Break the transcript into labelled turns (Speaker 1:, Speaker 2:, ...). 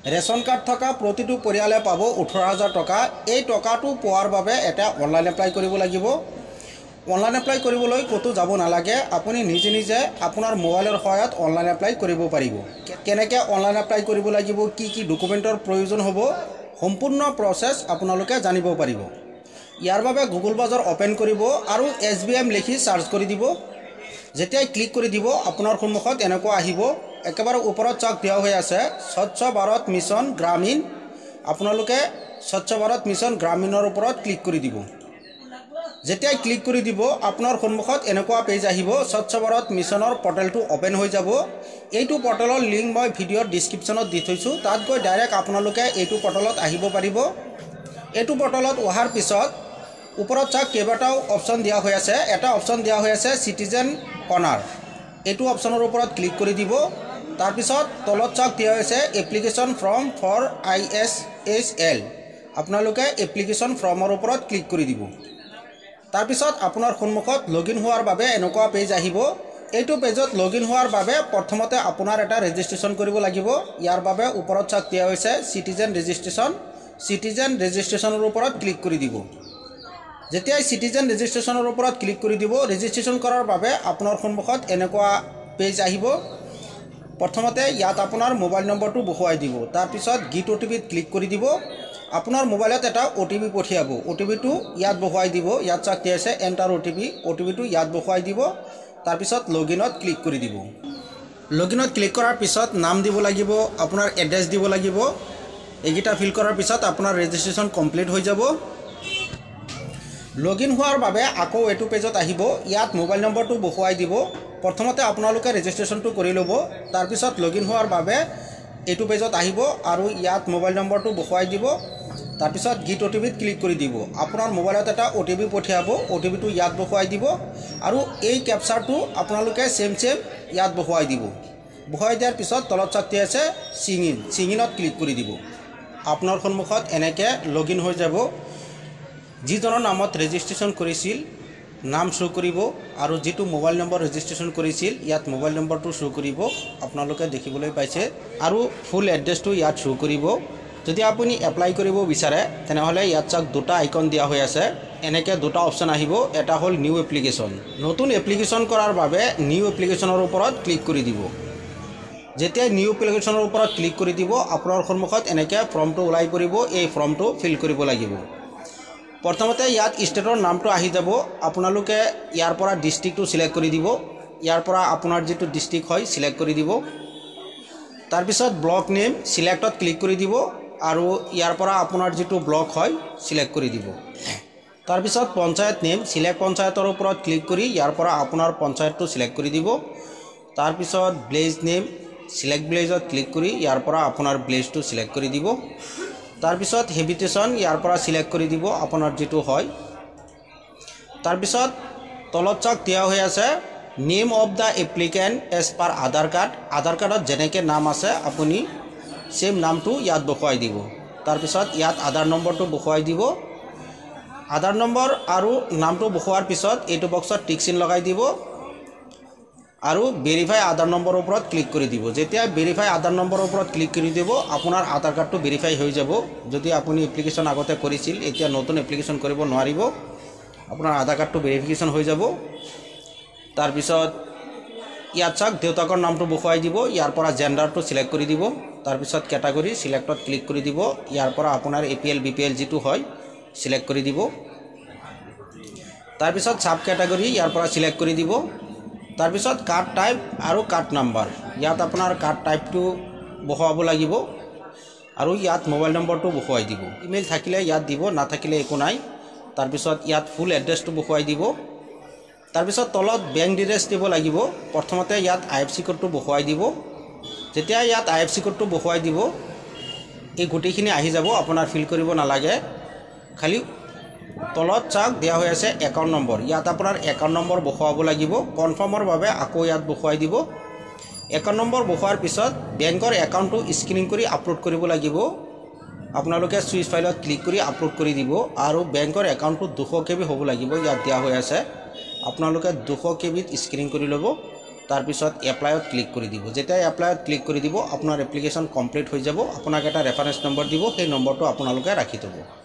Speaker 1: Ration card থকা প্ৰতিটো পৰিয়ালে পাব 18,000 টকা। এই টকাটো পোৱাৰ বাবে এটা অনলাইন এপ্লাই কৰিব লাগিব। অনলাইন এপ্লাই কৰিবলৈ ক'তো যাব নালাগে, আপুনি নিজে নিজে আপোনাৰ মোবাইলৰ সহায়ত অনলাইন এপ্লাই কৰিব পাৰিব। কেনেকৈ অনলাইন এপ্লাই কৰিব লাগিব, কি কি ডকুমেণ্টৰ প্ৰয়োজন হ'ব, সম্পূৰ্ণ প্ৰচেছ আপোনালোকে জানিব পাৰিব। ইয়াৰ বাবে গুগল ব্ৰাউজাৰ অপেন কৰিব আৰু SBM লিখি চাৰ্চ কৰি দিব। যেতিয়াই ক্লিক কৰি দিব আপোনাৰ সন্মুখত এনেকুৱা আহিব। একেবাৰে ওপৰত চাওক দিয়া হৈ আছে স্বচ্ছ ভাৰত মিছন গ্ৰামীণ। আপোনালোকে স্বচ্ছ ভাৰত মিছন গ্ৰামীণৰ ওপৰত ক্লিক কৰি দিব। যেতিয়াই ক্লিক কৰি দিব আপোনাৰ সন্মুখত এনেকুৱা পেজ আহিব। স্বচ্ছ ভাৰত মিছনৰ পৰ্টেলটো ওপেন হৈ যাব। এইটো পৰ্টেলৰ লিংক মই ভিডিঅ'ৰ ডিছক্ৰিপশ্যনত দি থৈছোঁ, তাত গৈ ডাইৰেক্ট আপোনালোকে এইটো পৰ্টেলত আহিব পাৰিব। এইটো পৰ্টেলত অহাৰ পিছত ওপৰত চাওক কেইবাটাও অপশ্যন দিয়া হৈ আছে। এটা অপশ্যন দিয়া হৈ আছে চিটিজেন কৰ্নাৰ, এইটো অপশ্যনৰ ওপৰত ক্লিক কৰি দিব। তাৰপিছত তলত চাওক দিয়া হৈছে এপ্লিকেশ্যন ফৰ্ম ফৰ ISSL, আপোনালোকে এপ্লিকেশ্যন ফৰ্মৰ ওপৰত ক্লিক কৰি দিব। তাৰপিছত আপোনাৰ সন্মুখত লগইন হোৱাৰ বাবে এনেকুৱা পেজ আহিব। এইটো পেজত লগইন হোৱাৰ বাবে প্ৰথমতে আপোনাৰ এটা ৰেজিষ্ট্ৰেশ্যন কৰিব লাগিব। ইয়াৰ বাবে ওপৰত চাওক দিয়া হৈছে চিটিজেন ৰেজিষ্ট্ৰেশ্যনৰ ওপৰত ক্লিক কৰি দিব। যেতিয়াই চিটিজেন ৰেজিষ্ট্ৰেশ্যনৰ ওপৰত ক্লিক কৰি দিব, ৰেজিষ্ট্ৰেশ্যন কৰাৰ বাবে আপোনাৰ সন্মুখত এনেকুৱা পেজ আহিব। প্ৰথমতে ইয়াত আপোনাৰ মোবাইল নম্বৰটো বহুৱাই দিব। তাৰপিছত গেট OTPত ক্লিক কৰি দিব। আপোনাৰ মোবাইলত এটা OTP পঠিয়াব। OTPটো ইয়াত বহুৱাই দিব। ইয়াত চাওক দিয়া আছে এণ্টাৰ OTPটো ইয়াত বহুৱাই দিব। তাৰপিছত লগইনত ক্লিক কৰি দিব। লগইনত ক্লিক কৰাৰ পিছত নাম দিব লাগিব, আপোনাৰ এড্ৰেছ দিব লাগিব। এইকেইটা ফিল কৰাৰ পিছত আপোনাৰ ৰেজিষ্ট্ৰেশ্যন কমপ্লিট হৈ যাব। লগইন হোৱাৰ বাবে আকৌ এইটো পেজত আহিব। ইয়াত মোবাইল নম্বৰটো বহুৱাই দিব। প্ৰথমতে আপোনালোকে ৰেজিষ্ট্ৰেশ্যনটো কৰি ল'ব। তাৰপিছত লগইন হোৱাৰ বাবে এইটো পেজত আহিব আৰু ইয়াত মোবাইল নম্বৰটো বহুৱাই দিব। তাৰপিছত গেট OTPত ক্লিক কৰি দিব। আপোনাৰ মোবাইলত এটা OTP পঠিয়াব। OTPটো ইয়াত বহুৱাই দিব আৰু এই কেপচাৰটো আপোনালোকে ছেম ইয়াত বহুৱাই দিব। বহুৱাই দিয়াৰ পিছত তলত চাওক দিয়া আছে চিঙিনত ক্লিক কৰি দিব। আপোনাৰ সন্মুখত এনেকৈ লগইন হৈ যাব। যিজনৰ নামত ৰেজিষ্ট্ৰেশ্যন কৰিছিল নাম শ্ব' কৰিব আৰু যিটো মোবাইল নম্বৰ ৰেজিষ্ট্ৰেশ্যন কৰিছিল ইয়াত মোবাইল নম্বৰটো শ্ব' কৰিব, আপোনালোকে দেখিবলৈ পাইছে। আৰু ফুল এড্ৰেছটো ইয়াত শ্ব' কৰিব। যদি আপুনি এপ্লাই কৰিব বিচাৰে তেনেহ'লে ইয়াত চাওক দুটা আইকন দিয়া হৈ আছে। এনেকৈ দুটা অপশ্যন আহিব। এটা হ'ল নিউ এপ্লিকেশ্যন, নতুন এপ্লিকেশ্যন কৰাৰ বাবে নিউ এপ্লিকেশ্যনৰ ওপৰত ক্লিক কৰি দিব। যেতিয়া নিউ এপ্লিকেশ্যনৰ ওপৰত ক্লিক কৰি দিব আপোনাৰ সন্মুখত এনেকৈ ফৰ্মটো ওলাই পৰিব। এই ফৰ্মটো ফিল কৰিব লাগিব। প্ৰথমতে ইয়াত ষ্টেটৰ নামটো আহি যাব। আপোনালোকে ইয়াৰ পৰা ডিষ্ট্ৰিক্টটো চিলেক্ট কৰি দিব। ইয়াৰ পৰা আপোনাৰ যিটো ডিষ্ট্ৰিক্ট হয় চিলেক্ট কৰি দিব। তাৰপিছত ব্লক নেম চিলেক্টত ক্লিক কৰি দিব আৰু ইয়াৰ পৰা আপোনাৰ যিটো ব্লক হয় চিলেক্ট কৰি দিব। তাৰপিছত পঞ্চায়ত নেম চিলেক্ট পঞ্চায়তৰ ওপৰত ক্লিক কৰি ইয়াৰ পৰা আপোনাৰ পঞ্চায়তটো চিলেক্ট কৰি দিব। তাৰপিছত ভিলেজ নেম চিলেক্ট ভিলেজত ক্লিক কৰি ইয়াৰ পৰা আপোনাৰ ভিলেজটো চিলেক্ট কৰি দিব। তাৰপিছত হেবিটেশ্যন ইয়াৰ পৰা চিলেক্ট কৰি দিব আপোনাৰ যিটো হয়। তাৰপিছত তলত চাওক দিয়া হৈ আছে name of the applicant as per Aadhaar card. Aadhaar কাৰ্ডত যেনেকৈ নাম আছে আপুনি ছেম নামটো ইয়াত বহুৱাই দিব। তাৰপিছত ইয়াত আধাৰ নম্বৰটো বহুৱাই দিব। আধাৰ নম্বৰ আৰু নামটো বহুৱাৰ পিছত এইটো বক্সত টিক চিন লগাই দিব আৰু ভেৰিফাই আধাৰ নম্বৰৰ ওপৰত ক্লিক কৰি দিব। যেতিয়া ভেৰিফাই আধাৰ নম্বৰৰ ওপৰত ক্লিক কৰি দিব আপোনাৰ আধাৰ কাৰ্ডটো ভেৰিফাই হৈ যাব। যদি আপুনি এপ্লিকেশ্যন আগতে কৰিছিল এতিয়া নতুন এপ্লিকেশ্যন কৰিব নোৱাৰিব, আপোনাৰ আধাৰ কাৰ্ডটো ভেৰিফিকেশ্যন হৈ যাব। তাৰপিছত ইয়াত চাওক দেউতাকৰ নামটো বহুৱাই দিব। ইয়াৰ পৰা জেণ্ডাৰটো চিলেক্ট কৰি দিব। তাৰপিছত কেটাগৰী চিলেক্টত ক্লিক কৰি দিব। ইয়াৰ পৰা আপোনাৰ APL BPL যিটো হয় চিলেক্ট কৰি দিব। তাৰপিছত সাব কেটাগৰী ইয়াৰ পৰা চিলেক্ট কৰি দিব। তাৰপিছত কাৰ্ড টাইপ আৰু কাৰ্ড নাম্বাৰ, ইয়াত আপোনাৰ কাৰ্ড টাইপটো বহুৱাব লাগিব আৰু ইয়াত মোবাইল নম্বৰটো বহুৱাই দিব। ইমেইল থাকিলে ইয়াত দিব, নাথাকিলে একো নাই। তাৰপিছত ইয়াত ফুল এড্ৰেছটো বহুৱাই দিব। তাৰপিছত তলত বেংক ডিটেইলছ দিব লাগিব। প্ৰথমতে ইয়াত IFSC কোডটো বহুৱাই দিব। যেতিয়া ইয়াত IFSC কোডটো বহুৱাই দিব এই গোটেইখিনি আহি যাব, আপোনাৰ ফিল কৰিব নালাগে। খালি তলত চাওক দিয়া হৈ আছে একাউণ্ট নম্বৰ, ইয়াত আপোনাৰ একাউণ্ট নম্বৰ বহুৱাব লাগিব। কনফাৰ্মৰ বাবে আকৌ ইয়াত বহুৱাই দিব। একাউণ্ট নম্বৰ বহুৱাৰ পিছত বেংকৰ একাউণ্টটো স্ক্ৰিনিং কৰি আপলোড কৰিব লাগিব। আপোনালোকে চুইচ ফাইলত ক্লিক কৰি আপলোড কৰি দিব আৰু বেংকৰ একাউণ্টটো 200 KB হ'ব লাগিব। ইয়াত দিয়া হৈ আছে আপোনালোকে 200 KBত স্ক্ৰিনিং কৰি ল'ব। তাৰপিছত এপ্লাইত ক্লিক কৰি দিব যেতিয়া এপ্লাইত ক্লিক কৰি দিব আপোনাৰ এপ্লিকেশ্যন কমপ্লিট হৈ যাব আপোনাক এটা ৰেফাৰেন্স নম্বৰ দিব সেই নম্বৰটো আপোনালোকে ৰাখি থ'ব